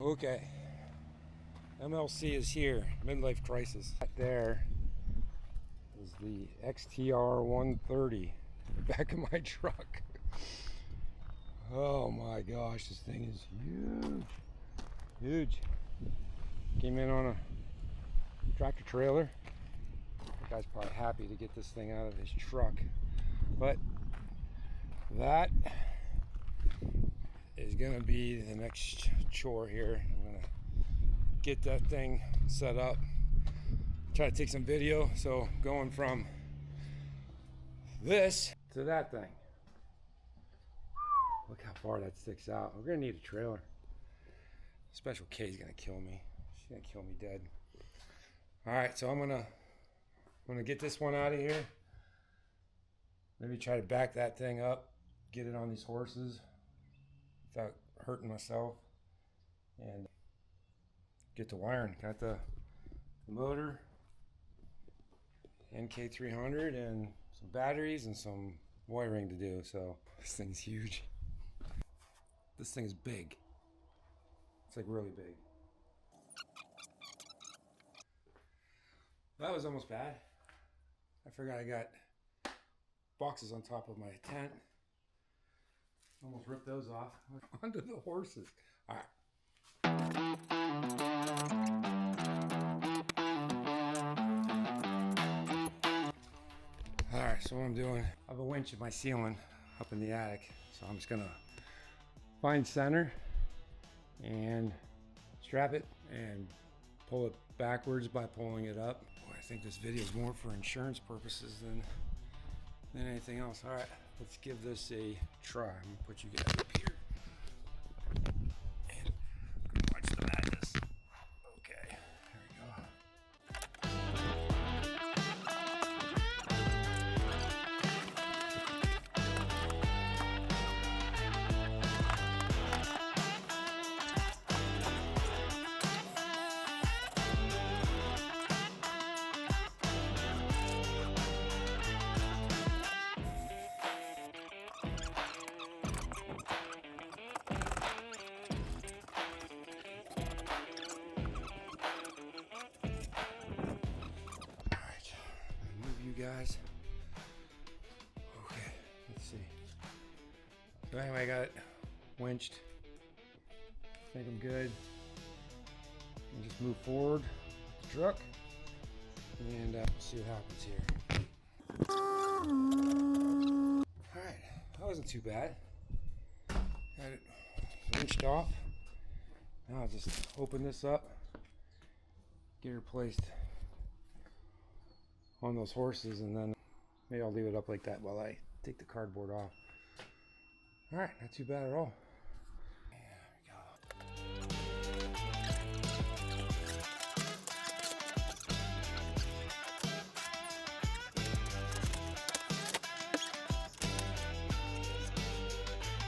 Okay, MLC is here, midlife crisis. Right there is the XTR130 in the back of my truck. Oh my gosh, this thing is huge. Huge. Came in on a tractor trailer. That guy's probably happy to get this thing out of his truck. But that is gonna be the next chore here. I'm gonna get that thing set up, try to take some video. So going from this to that thing. Look how far that sticks out. We're gonna need a trailer. Special K is gonna kill me. She's gonna kill me dead. All right, so I'm gonna get this one out of here. Maybe try to back that thing up, get it on these horses without hurting myself, and get to wiring. Got the motor, NK300, and some batteries and some wiring to do. So this thing's huge. This thing is big. It's like really big. That was almost bad. I forgot I got boxes on top of my tent. Almost ripped those off onto the horses. All right. All right, so what I'm doing, I have a winch in my ceiling up in the attic. So I'm just gonna find center and strap it and pull it backwards by pulling it up. Boy, I think this video is more for insurance purposes than anything else. All right, let's give this a try. I'm gonna put you guys up here and watch the madness. Okay, there we go. Guys, okay, let's see. So anyway, I got it winched. I think I'm good. And just move forward with the truck and see what happens here. All right, that wasn't too bad. Got it winched off. Now I'll just open this up, get her placed on those horses, and then maybe I'll leave it up like that while I take the cardboard off. All right, not too bad at all. There we go.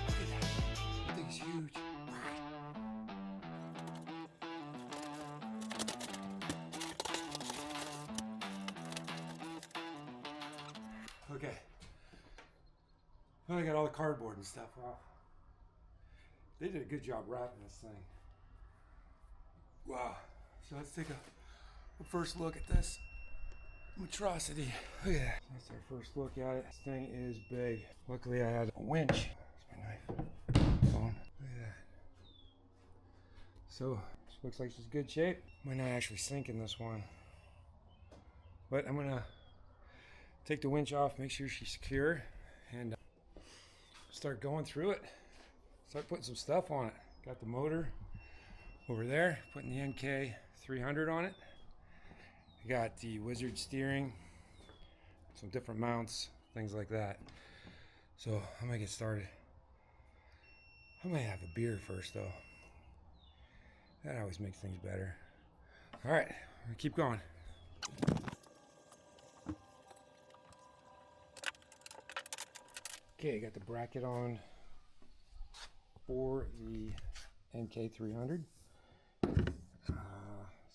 Look at that. That thing's huge. Okay, now I got all the cardboard and stuff off. They did a good job wrapping this thing. Wow. So let's take a first look at this monstrosity. Look at that. That's our first look at it. This thing is big. Luckily I had a winch. There's my knife. Phone. Look at that. So this looks like it's in good shape. Might not actually sink in this one, but I'm gonna take the winch off, make sure she's secure, and start going through it. Start putting some stuff on it. Got the motor over there, putting the NK300 on it. I got the Wizard steering, some different mounts, things like that. So I'm gonna get started. I might have a beer first though. That always makes things better. All right, I'm gonna keep going. Okay, I got the bracket on for the NK300. So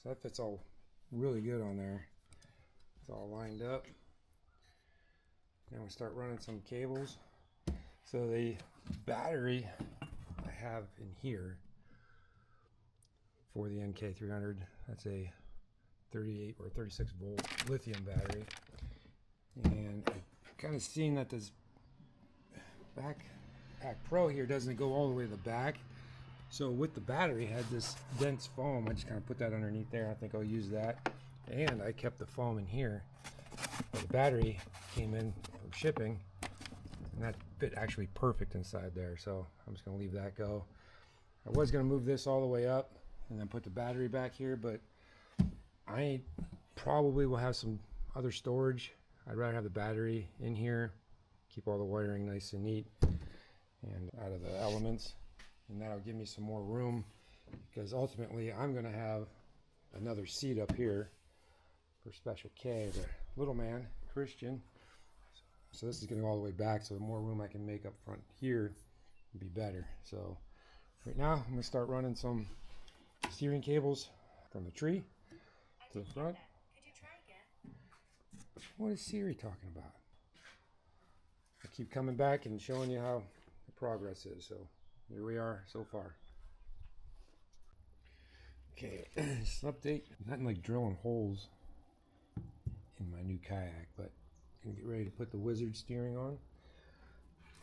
that fits all really good on there. It's all lined up. Now we start running some cables. So the battery I have in here for the NK300. That's a 38 or 36 volt lithium battery. And I've kind of seen that this Backpack Pro here doesn't go all the way to the back. So with the battery, it had this dense foam. I just kind of put that underneath there. I think I'll use that. And I kept the foam in here. But the battery came in from shipping, and that fit actually perfect inside there. So I'm just gonna leave that go. I was gonna move this all the way up and then put the battery back here, but I probably will have some other storage. I'd rather have the battery in here, keep all the wiring nice and neat and out of the elements. And that'll give me some more room, because ultimately I'm going to have another seat up here for Special K, the little man, Christian. So this is going to go all the way back, so the more room I can make up front here would be better. So right now I'm going to start running some steering cables from the tree to the front. Could you try again? What is Siri talking about? I keep coming back and showing you how the progress is. So here we are so far. Okay, just an update. Nothing like drilling holes in my new kayak, but I'm gonna get ready to put the Wizard steering on.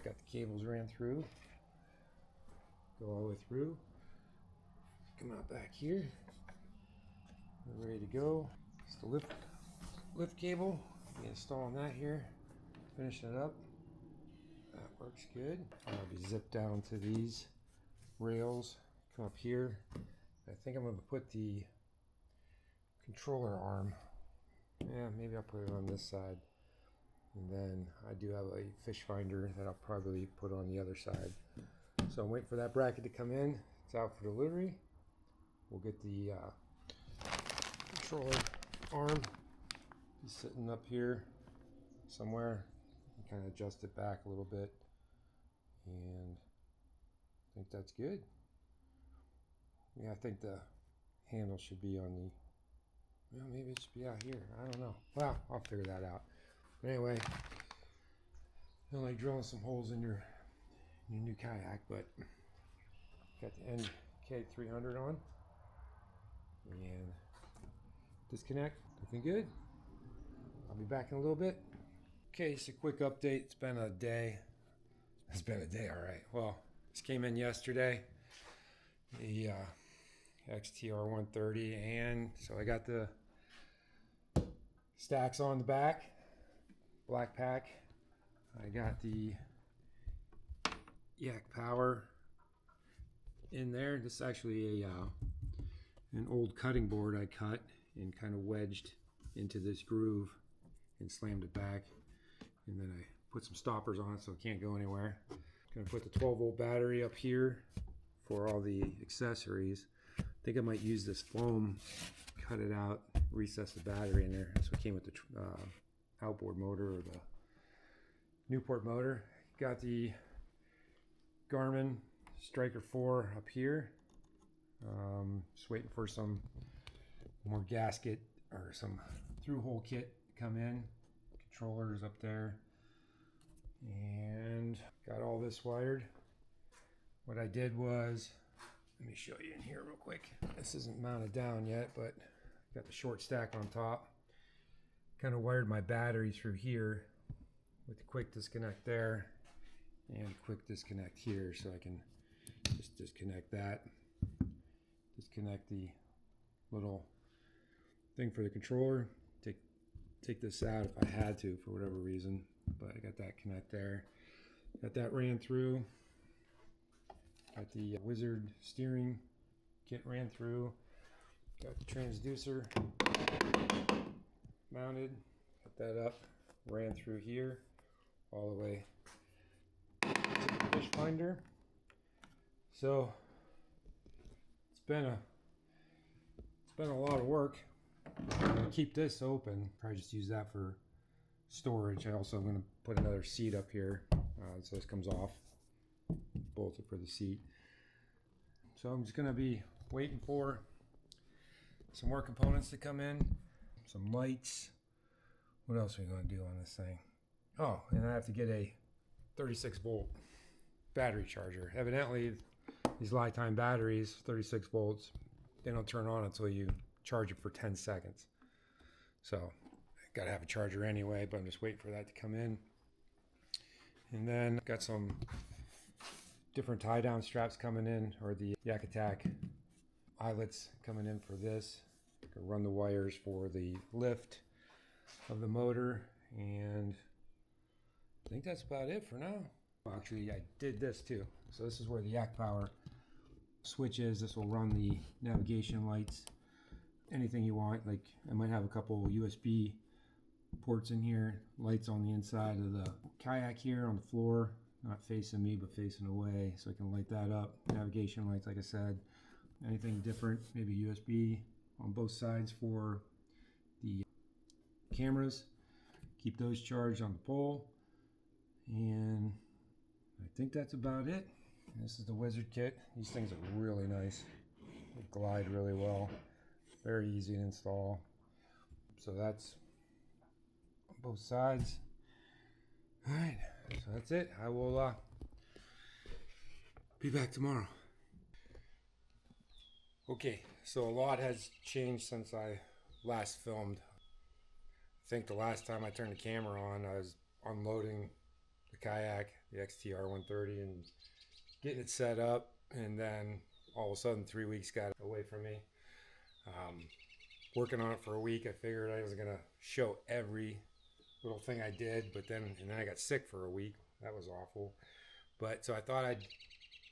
Got the cables ran through. Go all the way through. Come out back here. We're ready to go. It's the lift cable. Be installing that here. Finishing it up. That works good. I'll be zipped down to these rails. Come up here. I think I'm going to put the controller arm. Yeah, maybe I'll put it on this side. And then I do have a fish finder that I'll probably put on the other side. So I'm waiting for that bracket to come in. It's out for delivery. We'll get the controller arm. He's sitting up here somewhere. Kind of adjust it back a little bit, and I think that's good. Yeah, I think the handle should be on the, well, maybe it should be out here. I don't know. Well, I'll figure that out. But anyway, not like drilling some holes in your new kayak, but got the NK300 on, and disconnect. Looking good. I'll be back in a little bit. Okay, just a quick update. It's been a day. It's been a day, all right. Well, this came in yesterday, the XTR130, and so I got the stacks on the back, black pack. I got the Yak Power in there. This is actually an old cutting board I cut and kind of wedged into this groove and slammed it back. And then I put some stoppers on it so it can't go anywhere. Gonna put the 12-volt battery up here for all the accessories. I think I might use this foam, cut it out, recess the battery in there. So it came with the outboard motor or the Newport motor. Got the Garmin Striker 4 up here. Just waiting for some more gasket or some through-hole kit to come in. Controllers up there, and got all this wired. What I did was, let me show you in here real quick. This isn't mounted down yet, but got the short stack on top. Kind of wired my battery through here with the quick disconnect there and quick disconnect here, so I can just disconnect that. Disconnect the little thing for the controller. Take this out if I had to for whatever reason, but I got that connect there. Got that ran through. Got the Wizard steering kit ran through. Got the transducer mounted. Got that up. Ran through here all the way to the fish finder. So it's been a lot of work. I'm going to keep this open. Probably just use that for storage. I also am going to put another seat up here so this comes off, bolted for the seat. So I'm just going to be waiting for some more components to come in, some lights. What else are we going to do on this thing? Oh, and I have to get a 36 volt battery charger. Evidently these lifetime batteries, 36 volts, they don't turn on until you charge it for 10 seconds. So I gotta have a charger anyway, but I'm just waiting for that to come in. And then got some different tie down straps coming in, or the Yak Attack eyelets coming in for this. Gonna run the wires for the lift of the motor, and I think that's about it for now. Actually, I did this too. So this is where the Yak Power switch is. This will run the navigation lights, anything you want. Like I might have a couple USB ports in here, lights on the inside of the Kayak here on the floor, not facing me but facing away, so I can light that up. Navigation lights, like I said. Anything different, maybe USB on both sides for the cameras. Keep those charged on the pole. And I think that's about it. This is the Wizard kit. These things are really nice. They glide really well. Very easy to install. So that's on both sides. Alright, so that's it. I will be back tomorrow. Okay, so a lot has changed since I last filmed. I think the last time I turned the camera on, I was unloading the Kayak, the XTR130, and getting it set up, and then all of a sudden 3 weeks got away from me. Working on it for a week, I figured I was gonna show every little thing I did, but then I got sick for a week. That was awful. But so I thought I'd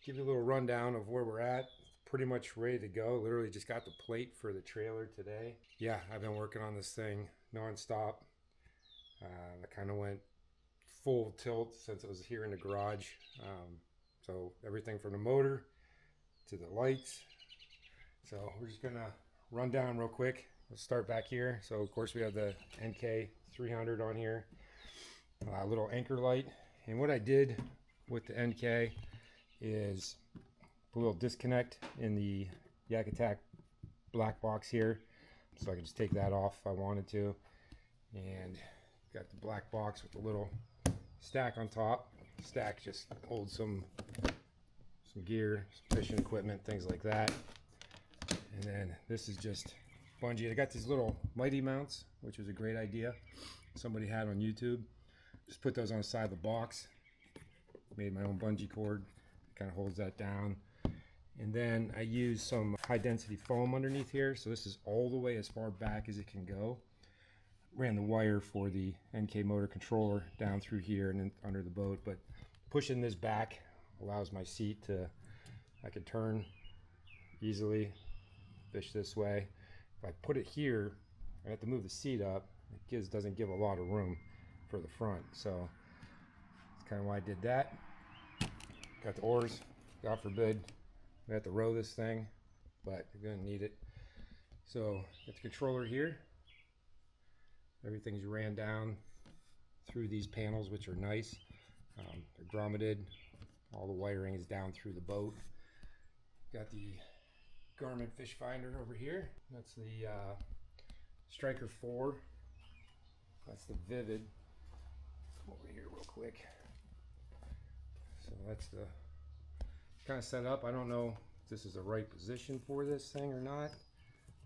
give you a little rundown of where we're at. Pretty much ready to go. Literally just got the plate for the trailer today. Yeah, I've been working on this thing non-stop. I kind of went full tilt since it was here in the garage. So everything from the motor to the lights. So we're just gonna run down real quick. Let's start back here. So of course we have the NK300 on here. A little anchor light. And what I did with the NK is put a little disconnect in the Yak Attack black box here. So I can just take that off if I wanted to. And got the black box with a little stack on top. Stack just holds some gear, some fishing equipment, things like that. And then this is just bungee. I got these little mighty mounts, which was a great idea. Somebody had on YouTube. Just put those on the side of the box. Made my own bungee cord. Kind of holds that down. And then I use some high density foam underneath here. So this is all the way as far back as it can go. Ran the wire for the NK motor controller down through here and then under the boat. But pushing this back allows my seat to, I can turn easily, fish this way. If I put it here, I have to move the seat up. It doesn't give a lot of room for the front. So that's kind of why I did that. Got the oars, God forbid. We have to row this thing, but you're gonna need it. So got the controller here. Everything's ran down through these panels, which are nice. They're grommeted. All the wiring is down through the boat. Got the Garmin fish finder over here. That's the Striker 4. That's the Vivid. Come over here real quick. So that's the kind of set up. I don't know if this is the right position for this thing or not.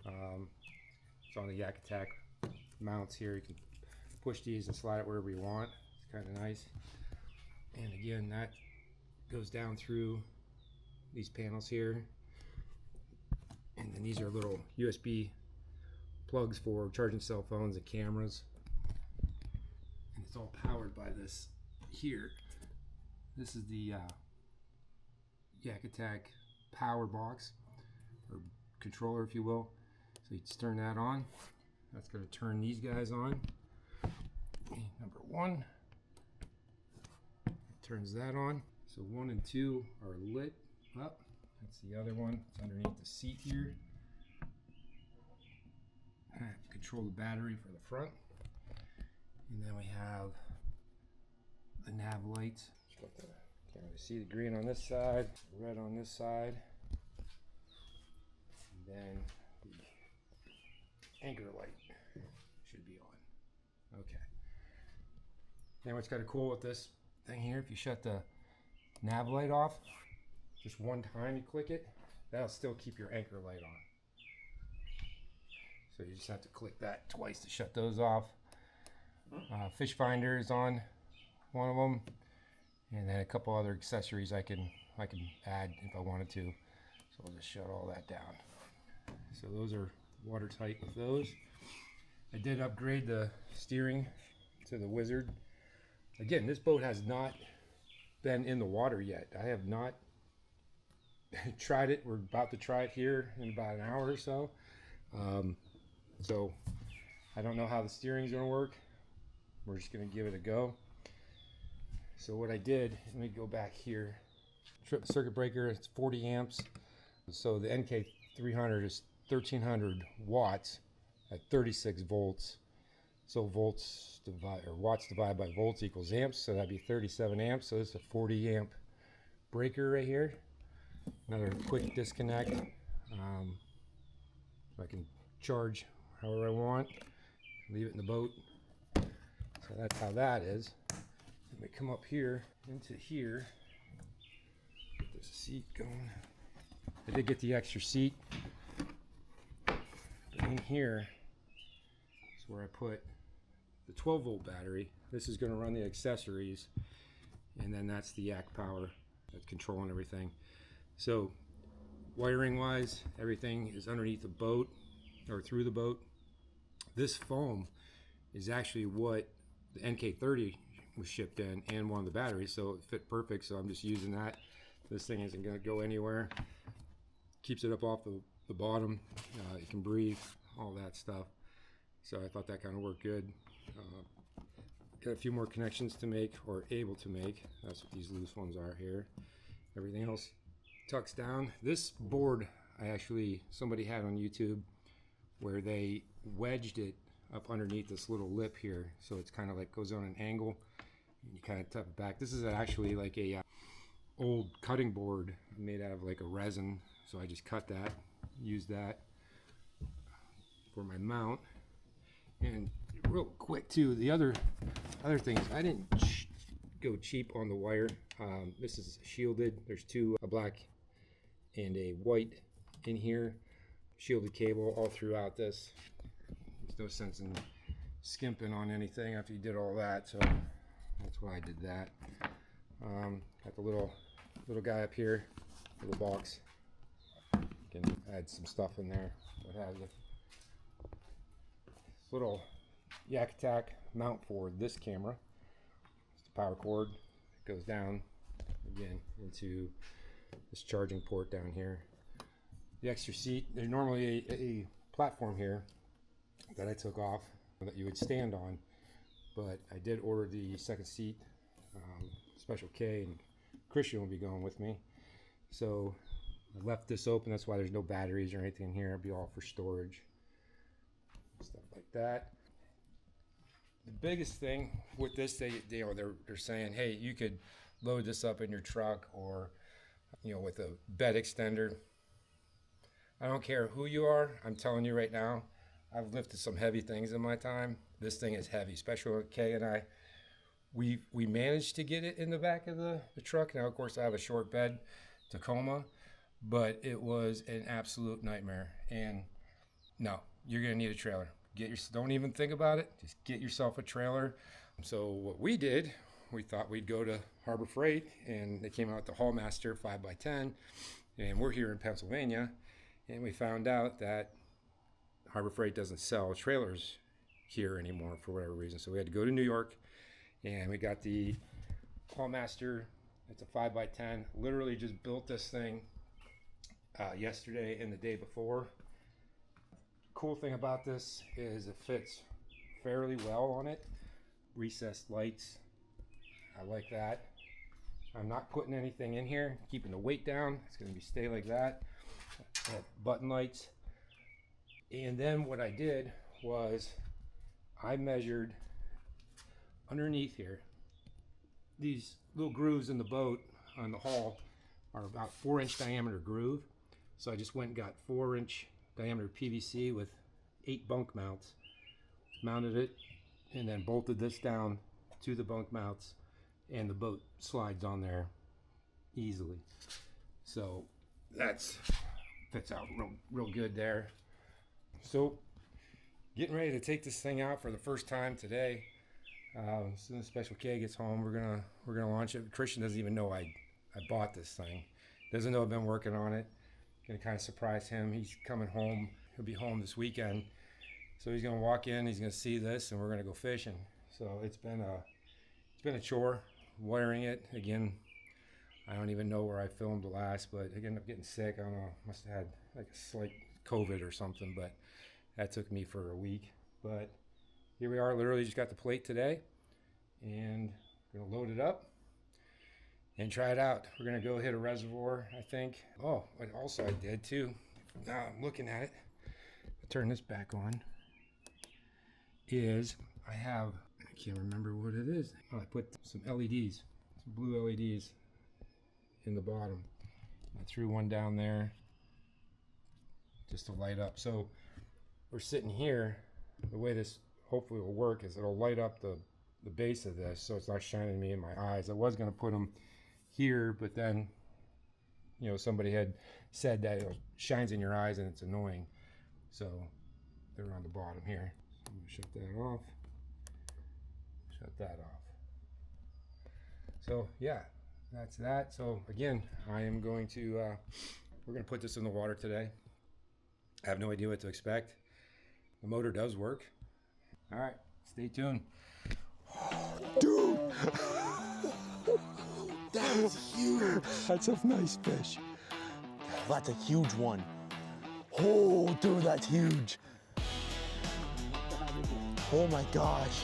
It's on the Yak Attack mounts here. You can push these and slide it wherever you want. It's kind of nice. And again, that goes down through these panels here. And then these are little USB plugs for charging cell phones and cameras. And it's all powered by this here. This is the Yak Attack power box, or controller if you will. So you just turn that on. That's going to turn these guys on. Okay, number 1 turns that on. So 1 and 2 are lit up. That's the other one. It's underneath the seat here. Control the battery for the front. And then we have the nav lights. Can't really see the green on this side, red on this side. And then the anchor light should be on. Okay. Now what's kind of cool with this thing here, if you shut the nav light off, just one time you click it, that'll still keep your anchor light on. So you just have to click that twice to shut those off. Fish finder is on one of them, and then a couple other accessories I can add if I wanted to. So I'll just shut all that down. So those are watertight with those. I did upgrade the steering to the Wizard. Again, this boat has not been in the water yet. I have not tried it. We're about to try it here in about an hour or so. So I don't know how the steering's gonna work. We're just gonna give it a go. So what I did, let me go back here. Trip circuit breaker, it's 40 amps. So the NK300 is 1300 watts at 36 volts. So watts divided by volts equals amps. So that'd be 37 amps. So this is a 40 amp breaker right here. Another quick disconnect. I can charge however I want. Leave it in the boat. So that's how that is. Let me come up here into here. Get this seat going. I did get the extra seat. But in here is where I put the 12 volt battery. This is going to run the accessories, and then that's the yak power that's controlling everything. So wiring wise, everything is underneath the boat or through the boat. This foam is actually what the NK30 was shipped in, and one of the batteries, so it fit perfect. So I'm just using that. This thing isn't going to go anywhere. Keeps it up off the bottom. It can breathe, all that stuff. So I thought that kind of worked good. Got a few more connections to make, or able to make. That's what these loose ones are here. Everything else tucks down. This board somebody had on YouTube where they wedged it up underneath this little lip here, so it's kind of like goes on an angle. You kind of tap it back. This is actually like a old cutting board made out of like a resin, so I just cut that, use that for my mount. And real quick too, the other things, I didn't go cheap on the wire. This is shielded. There's two, a black and a white in here, shielded cable all throughout this. There's no sense in skimping on anything after you did all that, so that's why I did that. Got the little guy up here, little box. You can add some stuff in there, what have you. This little Yak Attack mount for this camera. It's the power cord. It goes down again into this charging port down here. The extra seat, there's normally a platform here that I took off that you would stand on, but I did order the second seat. Special K and Christian will be going with me, so I left this open. That's why there's no batteries or anything in here. It'll be all for storage, stuff like that. The biggest thing with this, they're saying, hey, you could load this up in your truck, or with a bed extender. I don't care who you are. I'm telling you right now, I've lifted some heavy things in my time. This thing is heavy. Special K and I, we managed to get it in the back of the truck. Now, of course, I have a short bed, Tacoma, but it was an absolute nightmare. And no, you're gonna need a trailer. Don't even think about it. Just get yourself a trailer. So what we did, we thought we'd go to Harbor Freight, and they came out with the Hallmaster 5x10, and we're here in Pennsylvania, and we found out that Harbor Freight doesn't sell trailers here anymore for whatever reason. So we had to go to New York, and we got the Hallmaster. It's a 5x10. Literally just built this thing yesterday and the day before. Cool thing about this is it fits fairly well on it. Recessed lights, I like that. I'm not putting anything in here, keeping the weight down. It's going to stay like that. Button lights. And then what I did was I measured underneath here. These little grooves in the boat on the hull are about 4-inch diameter groove. So I just went and got 4-inch diameter PVC with 8 bunk mounts, mounted it, and then bolted this down to the bunk mounts, and the boat slides on there easily. So that's fits out real good there. So Getting ready to take this thing out for the first time today. As soon as Special K gets home, we're gonna launch it. Christian doesn't even know I bought this thing. Doesn't know I've been working on it. Gonna kind of surprise him. He's coming home. He'll be home this weekend, so he's gonna walk in. He's gonna see this, and we're gonna go fishing. So it's been a chore wiring it again. I don't even know where I filmed the last, but I ended up getting sick. I don't know. Must have had like a slight COVID or something, but that took me for a week. But here we are. Literally just got the plate today, and we're gonna load it up and try it out. We're gonna go hit a reservoir, I think. Oh, what also I did too. Now I'm looking at it. I'll turn this back on. Is I can't remember what it is. Oh, I put some LEDs, some blue LEDs in the bottom. I threw one down there just to light up. So we're sitting here. The way this hopefully will work is it'll light up the base of this, so it's not shining me in my eyes. I was going to put them here, but then, you know, somebody had said that it shines in your eyes and it's annoying. So they're on the bottom here. So I'm going to shut that off. Shut that off. So yeah, that's that. So again, I am going to, we're going to put this in the water today. I have no idea what to expect. The motor does work. All right, stay tuned. Dude! That is huge! That's a nice fish. That's a huge one. Oh, dude, that's huge. Oh my gosh.